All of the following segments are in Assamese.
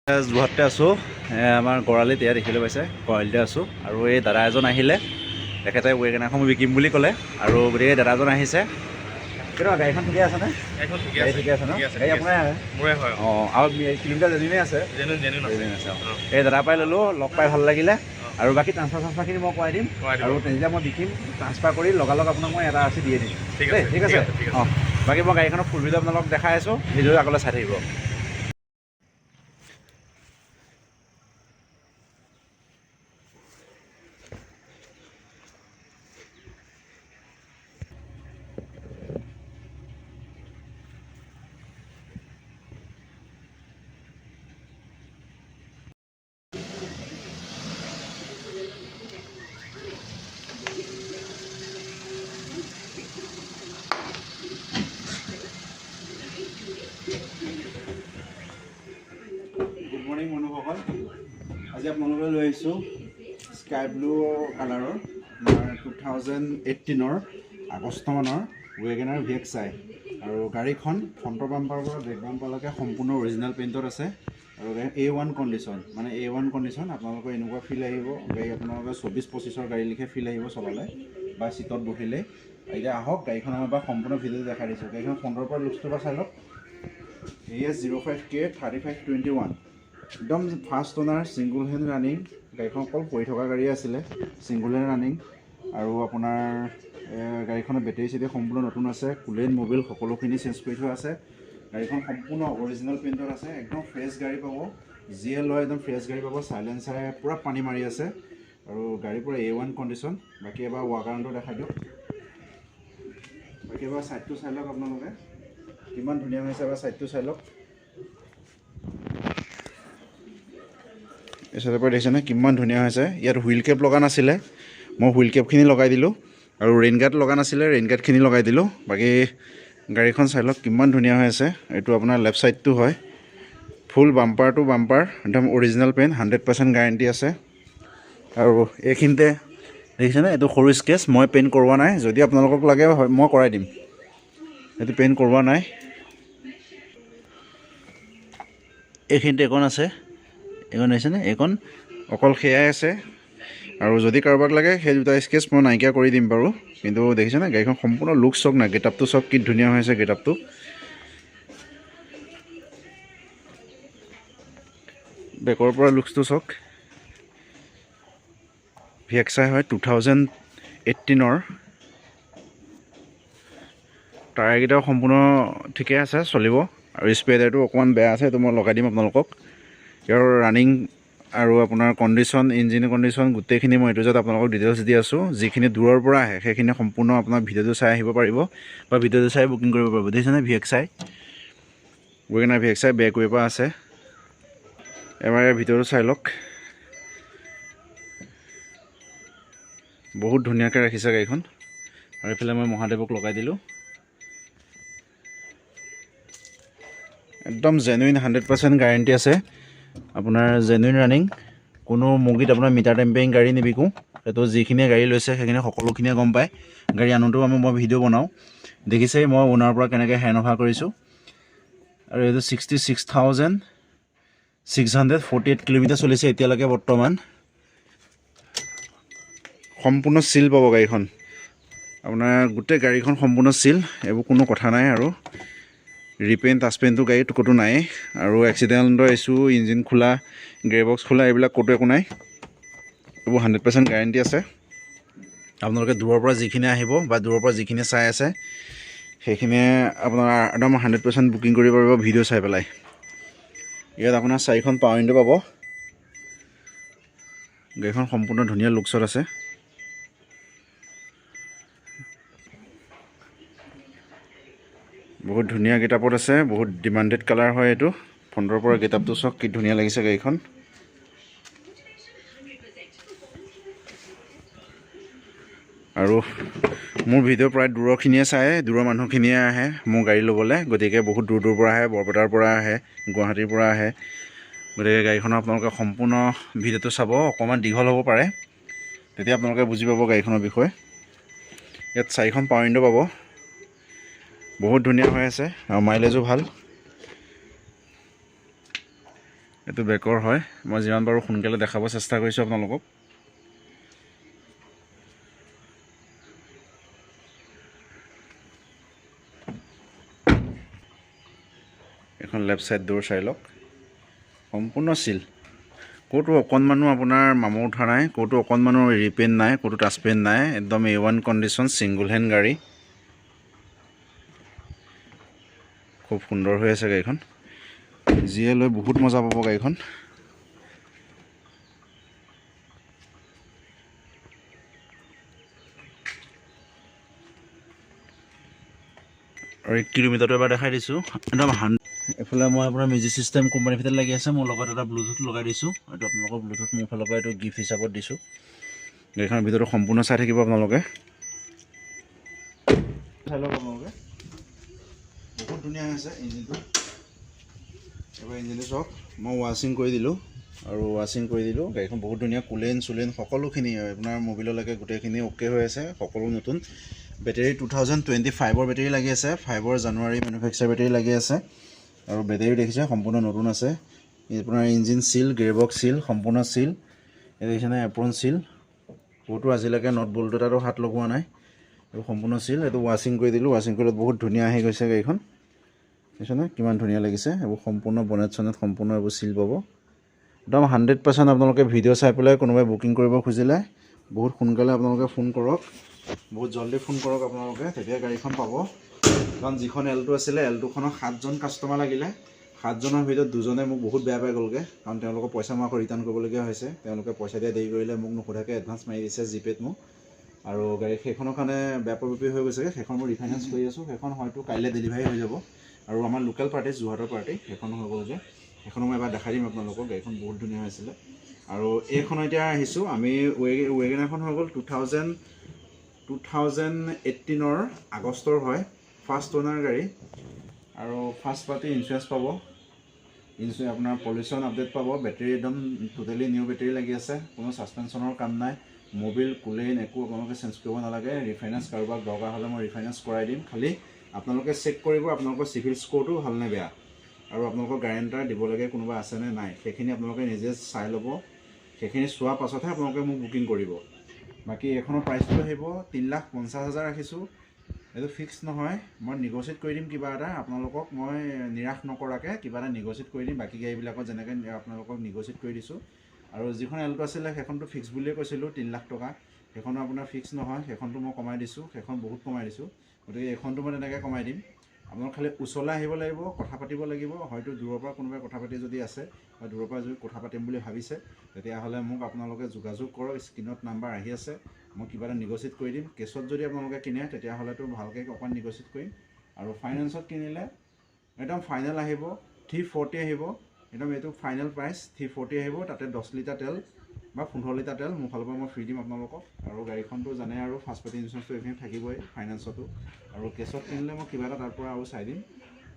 যোৰহাটতে আছোঁ আমাৰ গড়ালিত এয়া দেখিবলৈ পাইছে গড়ালিতে আছোঁ আৰু এই দাদা এজন আহিলে তেখেতে ৱেগনাৰখন বিকিম বুলি ক'লে আৰু গতিকে দাদাজন আহিছে কেনেকুৱা গাড়ীখন ঠিকে আছেনে গাড়ী ঠিকে আছে ন গাড়ী আপোনাৰ অঁ আৰু কিলোমিটাৰ জেনুইনে আছে আছে এই দাদা পাই ল'লোঁ লগ পাই ভাল লাগিলে আৰু বাকী ট্ৰান্সফাৰখিনি মই কৰাই দিম আৰু তেতিয়া মই বিকিম ট্ৰান্সফাৰ কৰি লগালগ আপোনাক মই এটা আছে দিয়ে দিম ঠিক আছে অঁ বাকী মই গাড়ীখনৰ ফুল ভিডিঅ' আপোনালোকক দেখাই আছোঁ ভিডিঅ' আগলৈ চাই থাকিব গুড মৰ্ণিং বন্ধুসকল আজি আপোনালোকে লৈ আহিছোঁ স্কাই ব্লু কালাৰৰ 2018 আগষ্টমানৰ ৱেগনাৰ VXI আৰু গাড়ীখন ফ্ৰণ্টৰ বাম্পাৰৰ পৰা বেক বাম্পাৰলৈকে সম্পূৰ্ণ অৰিজিনেল পেইণ্টত আছে আৰু A1 কণ্ডিশ্যন মানে A1 কণ্ডিশ্যন আপোনালোকৰ এনেকুৱা ফিল আহিব গাড়ী আপোনালোকৰ 24-25 গাড়ী লিখে ফিল আহিব চলালে বা চিটত বহিলে এতিয়া আহক গাড়ীখন আমাৰ পৰা সম্পূৰ্ণ ভিডিঅ' দেখাই দিছোঁ গাড়ীখন ফ্ৰণ্টৰ পৰা লুকছটো পৰা চাই লওক AS05K 3521 একদম ফাৰ্ষ্ট অনাৰ ছিংগুল হেণ্ড ৰানিং গাড়ীখন অকল পৰি থকা গাড়ী আছিলে ছিংগুল হেণ্ড ৰানিং আৰু আপোনাৰ গাড়ীখনৰ বেটেৰী চেটেৰী সম্পূৰ্ণ নতুন আছে কুলেন মবিল সকলোখিনি চেঞ্জ কৰি থোৱা আছে গাড়ীখন সম্পূৰ্ণ অৰিজিনেল পেইণ্টত আছে একদম ফ্ৰেছ গাড়ী পাব যিয়ে লয় একদম ফ্ৰেছ গাড়ী পাব চাইলেঞ্চাৰে পূৰা পানী মাৰি আছে আৰু গাড়ী পূৰা A1 কণ্ডিশ্যন বাকী এবাৰ ৱাগাৰটো দেখাই দিয়ক বাকী এবাৰ ছাইডটো চাই লওক আপোনালোকে কিমান ধুনীয়া হৈছে এবাৰ ছাইডটো চাই লওক এই চাইডৰ পৰা দেখিছেনে কিমান ধুনীয়া হৈছে ইয়াত হুইল কেপ লগা নাছিলে মই হুইল কেপখিনি লগাই দিলোঁ আৰু ৰেইন গাৰ্ড লগা নাছিলে ৰেইন গাৰ্ডখিনি লগাই দিলোঁ বাকী গাড়ীখন চাই লওক কিমান ধুনীয়া হৈ আছে এইটো আপোনাৰ লেফ্ট ছাইডটো হয় ফুল বাম্পাৰ টু বাম্পাৰ একদম অৰিজিনেল পেইণ্ট 100% গেৰাণ্টি আছে আৰু এইখিনিতে দেখিছেনে এইটো সৰু স্কেচ মই পেইণ্ট কৰোৱা নাই যদি আপোনালোকক লাগে মই কৰাই দিম এইটো পেইণ্ট কৰোৱা নাই এইখিনিতে এইখন আছে এইখন দেখিছেনে এইখন অকল সেয়াই আছে আৰু যদি কাৰোবাক লাগে সেই দুটা স্কেচ মই নাইকিয়া কৰি দিম বাৰু কিন্তু দেখিছেনে গাড়ীখন সম্পূৰ্ণ লুক চক নাই গেটআপটো চব কি ধুনীয়া হৈ আছে গেটআপটো বেকৰ পৰা লুকছটো চক VXI হয় 2018 টায়াৰকেইটাও সম্পূৰ্ণ ঠিকে আছে চলিব আৰু স্পেয়াৰটো অকণমান বেয়া আছে এইটো মই লগাই দিম আপোনালোকক ইয়াৰ ৰানিং আৰু আপোনাৰ কণ্ডিশ্যন ইঞ্জিন কণ্ডিশ্যন গোটেইখিনি মই এইটো যাত আপোনালোকক ডিটেইলছ দি আছোঁ যিখিনি দূৰৰ পৰা আহে সেইখিনি সম্পূৰ্ণ আপোনাৰ ভিডিঅ'টো চাই আহিব পাৰিব বা ভিডিঅ'টো চাই বুকিং কৰিব পাৰিব দেখিছেনে VXI ৱেগনাৰ VXI বেক ৱে পৰা আছে এবাৰ ইয়াৰ ভিডিঅ'টো চাই লওক বহুত ধুনীয়াকৈ ৰাখিছে গাড়ীখন আৰু এইফালে মই মহাদেৱক লগাই দিলোঁ একদম জেনুইন 100% গেৰাণ্টি আছে আপোনাৰ জেনুইন ৰানিং কোনো মুগীত আপোনাৰ মিটাৰ টেম্পাৰিং গাড়ী নিবিকোঁ সেইটো যিখিনিয়ে গাড়ী লৈছে সেইখিনি সকলোখিনিয়ে গম পায় গাড়ী আনোতেও মই ভিডিঅ' বনাওঁ দেখিছেই মই ওনাৰৰ পৰা কেনেকৈ হেণ্ড অভাৰ কৰিছোঁ আৰু এইটো 66,648 কিলোমিটাৰ চলিছে এতিয়ালৈকে বৰ্তমান সম্পূৰ্ণ চিল পাব গাড়ীখন আপোনাৰ গোটেই গাড়ীখন সম্পূৰ্ণ চিল এইবোৰ কোনো কথা নাই আৰু ৰিপেইণ্ট টাচপেইণ্টটো গাড়ীত ক'তো নাই আৰু এক্সিডেণ্টৰ ইছ্যু ইঞ্জিন খোলা গিয়াৰবক্স খোলা এইবিলাক ক'তো একো নাই এইবোৰ 100% গেৰাণ্টি আছে আপোনালোকে দূৰৰ পৰা যিখিনি আহিব বা দূৰৰ পৰা যিখিনি চাই আছে সেইখিনিয়ে আপোনাৰ একদম 100% বুকিং কৰিব পাৰিব ভিডিঅ' চাই পেলাই ইয়াত আপোনাৰ 4খন পাৱাৰ উইণ্ডো পাব গাড়ীখন সম্পূৰ্ণ ধুনীয়া লুকছত আছে বহুত ধুনীয়া গেটআপত আছে বহুত ডিমাণ্ডেড কালাৰ হয় এইটো ফ্ৰণ্টৰ পৰা গেটআপটো চাওক কি ধুনীয়া লাগিছে গাড়ীখন আৰু মোৰ ভিডিঅ' প্ৰায় দূৰৰখিনিয়ে চায় দূৰৰ মানুহখিনিয়ে আহে মোৰ গাড়ী ল'বলৈ গতিকে বহুত দূৰ দূৰৰ পৰা আহে বৰপেটাৰ পৰা আহে গুৱাহাটীৰ পৰা আহে গতিকে গাড়ীখনৰ আপোনালোকে সম্পূৰ্ণ ভিডিঅ'টো চাব অকণমান দীঘল হ'ব পাৰে তেতিয়া আপোনালোকে বুজি পাব গাড়ীখনৰ বিষয়ে ইয়াত 4খন পাৱাৰ উইণ্ডো পাব বহুত ধুনীয়া হৈ আছে আৰু মাইলেজো ভাল এইটো বেকৰ হয় মই যিমান পাৰোঁ সোনকালে দেখাব চেষ্টা কৰিছোঁ আপোনালোকক এখন লেফ্ট ছাইড ডোৰ চাই লওক সম্পূৰ্ণ চিল ক'তো অকণমানো আপোনাৰ মামুৰ উঠা নাই ক'তো অকণমানো ৰিপেইণ্ট নাই ক'তো টাচপেইণ্ট নাই একদম A1 কণ্ডিশ্যন ছিংগল হেণ্ড গাড়ী খুব সুন্দৰ হৈ আছে গাড়ীখন যিয়ে লৈ বহুত মজা পাব গাড়ীখন আৰু 1 কিলোমিটাৰটো এবাৰ দেখাই দিছোঁ একদম এইফালে মই আপোনাৰ মিউজিক চিষ্টেম কোম্পানীৰ ভিতৰত লাগি আছে মোৰ লগত এটা ব্লুটুথ লগাই দিছোঁ এইটো আপোনালোকৰ ব্লুটুথ মোৰ ফালৰ পৰা এইটো গিফ্ট হিচাপত দিছোঁ গাড়ীখনৰ ভিতৰতো সম্পূৰ্ণ চাই থাকিব আপোনালোকে চাই লওক আপোনালোকে বহুত ধুনীয়া হৈছে ইঞ্জিনটো এবাৰ ইঞ্জিনটো চাওক মই ৱাশ্বিং কৰি দিলোঁ আৰু ৱাশ্বিং কৰি দিলোঁ গাড়ীখন বহুত ধুনীয়া কুলেন চুলেন সকলোখিনি আপোনাৰ মোবিললৈকে গোটেইখিনি অ'কে হৈ আছে সকলো নতুন বেটেৰী 2025ৰ বেটেৰী লাগি আছে 5 জানুৱাৰী মেনুফেকচাৰ বেটেৰী লাগি আছে আৰু বেটেৰী দেখিছে সম্পূৰ্ণ নতুন আছে আপোনাৰ ইঞ্জিন চিল গিয়াৰবক্স চিল সম্পূৰ্ণ চিল এই দেখিছেনে এপ্ৰন চিল ক'তো আজিলৈকে নট বল্ট এটাতো হাত লগোৱা নাই এইটো সম্পূৰ্ণ চিল এইটো ৱাশ্বিং কৰি দিলোঁ ৱাশ্বিং কৰিলত বহুত ধুনীয়া আহি গৈছে গাড়ীখন দেখিছেনে কিমান ধুনীয়া লাগিছে এইবোৰ সম্পূৰ্ণ বনেট চনেট সম্পূৰ্ণ এইবোৰ চিল পাব একদম 100% আপোনালোকে ভিডিঅ' চাই পেলাই কোনোবাই বুকিং কৰিব খুজিলে বহুত সোনকালে আপোনালোকে ফোন কৰক বহুত জলদি ফোন কৰক আপোনালোকে তেতিয়া গাড়ীখন পাব কাৰণ যিখন এলটো আছিলে এলটোখনৰ 7জন কাষ্টমাৰ লাগিলে 7জনৰ ভিতৰত 2জনে মোক বহুত বেয়া পাই গ'লগৈ কাৰণ তেওঁলোকৰ পইচা মই আকৌ ৰিটাৰ্ণ কৰিবলগীয়া হৈছে তেওঁলোকে পইচা দিয়া দেৰি কৰিলে মোক নোসোধাকৈ এডভান্স মাৰি দিছে জিপেত মোক আৰু গাড়ী সেইখনৰ কাৰণে বেয়া প্ৰবৃত্তি হৈ গৈছে সেইখন মই ৰিফাইনেন্স কৰি আছোঁ সেইখন হয়তো কাইলৈ ডেলিভাৰী হৈ যাব আৰু আমাৰ লোকেল পাৰ্টি যোৰহাটৰ পাৰ্টি সেইখন হৈ গ'ল যে সেইখনো মই এবাৰ দেখাই দিম আপোনালোকক গাড়ীখন বহুত ধুনীয়া হৈছিলে আৰু এইখন এতিয়া আহিছোঁ আমি ৱেগনাৰখন হৈ গ'ল 2018ৰ আগষ্টৰ হয় ফাৰ্ষ্ট অ'নাৰ গাড়ী আৰু ফাৰ্ষ্ট পাৰ্টি ইঞ্চুৰেঞ্চ পাব আপোনাৰ পলিউশ্যন আপডেট পাব বেটেৰী একদম টোটেলি নিউ বেটেৰী লাগি আছে কোনো ছাছপেনশ্যনৰ কাম নাই মোবিল কুলেইন একো আপোনালোকে চেঞ্জ কৰিব নালাগে ৰিফাইনেন্স কাৰোবাক দৰকাৰ হ'লে মই ৰিফাইনেন্স কৰাই দিম খালি আপোনালোকে চেক কৰিব আপোনালোকৰ চিভিল স্ক'ৰটো ভালনে বেয়া আৰু আপোনালোকৰ গাৰেণ্টাৰ দিবলগীয়া কোনোবা আছেনে নাই সেইখিনি আপোনালোকে নিজে চাই ল'ব সেইখিনি চোৱাৰ পাছতহে আপোনালোকে মোক বুকিং কৰিব বাকী এইখনৰ প্ৰাইচটো আহিব 3,50,000 ৰাখিছোঁ এইটো ফিক্স নহয় মই নিগচিয়েট কৰি দিম কিবা এটা আপোনালোকক মই নিৰাশ নকৰাকৈ কিবা এটা নিগচিয়েট কৰি দিম বাকী গাড়ীবিলাকত যেনেকৈ আপোনালোকক নিগচিয়েট কৰি দিছোঁ আৰু যিখন এলটো আছিলে সেইখনটো ফিক্স বুলিয়ে কৈছিলোঁ 3 লাখ টকা সেইখনো আপোনাৰ ফিক্স নহয় সেইখনটো মই কমাই দিছোঁ সেইখন বহুত কমাই দিছোঁ গতিকে এইখনটো মই তেনেকৈ কমাই দিম আপোনালোক খালি ওচৰলৈ আহিব লাগিব কথা পাতিব লাগিব হয়তো দূৰৰ পৰা কোনোবাই কথা পাতি যদি আছে বা দূৰৰ পৰা যদি কথা পাতিম বুলি ভাবিছে তেতিয়াহ'লে মোক আপোনালোকে যোগাযোগ কৰক স্ক্ৰীণত নাম্বাৰ আহি আছে মই কিবা এটা নিগচিয়েট কৰি দিম কেছত যদি আপোনালোকে কিনে তেতিয়াহ'লেতো ভালকৈ অকণমান নিগচিয়েট কৰিম আৰু ফাইনেন্সত কিনিলে একদম ফাইনেল আহিব 340 আহিব একদম এইটো ফাইনেল প্ৰাইচ 340 আহিব তাতে 10 লিটাৰ তেল বা 15 লিটাৰ তেল মোৰ ফালৰ পৰা মই ফ্ৰী দিম আপোনালোকক আৰু গাড়ীখনটো জানে আৰু ফাৰ্ষ্ট পাৰ্টি ইঞ্চুৰেঞ্চটো এইখিনি থাকিবই ফাইনেন্সতো আৰু কেছত কিনিলে মই কিবা এটা তাৰ পৰা আৰু চাই দিম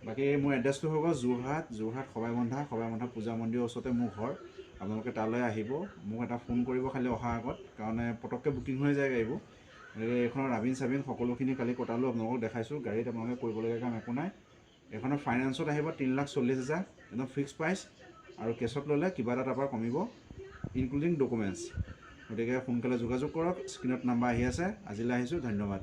বাকী মোৰ এড্ৰেছটো হৈ গ'ল যোৰহাট সবাইবন্ধা পূজা মন্দিৰৰ ওচৰতে মোৰ ঘৰ আপোনালোকে তালৈ আহিব মোক এটা ফোন কৰিব খালি অহাৰ আগত কাৰণ পটককৈ বুকিং হৈ যায় গাড়ীবোৰ এইখনৰ ৰাবিন চাবিন সকলোখিনি কালি কটালোঁ আপোনালোকক দেখাইছোঁ গাড়ীত আপোনালোকে কৰিবলগীয়া কাম একো নাই এইখনৰ ফাইনেন্সত আহিব 3,40,000 একদম ফিক্স প্ৰাইচ আৰু কেছত ল'লে কিবা এটা তাৰপৰা কমিব ইনক্লুডিং ডকুমেণ্টছ গতিকে সোনকালে যোগাযোগ কৰক স্ক্ৰীণত নাম্বাৰ আহি আছে আজিলৈ আহিছোঁ ধন্যবাদ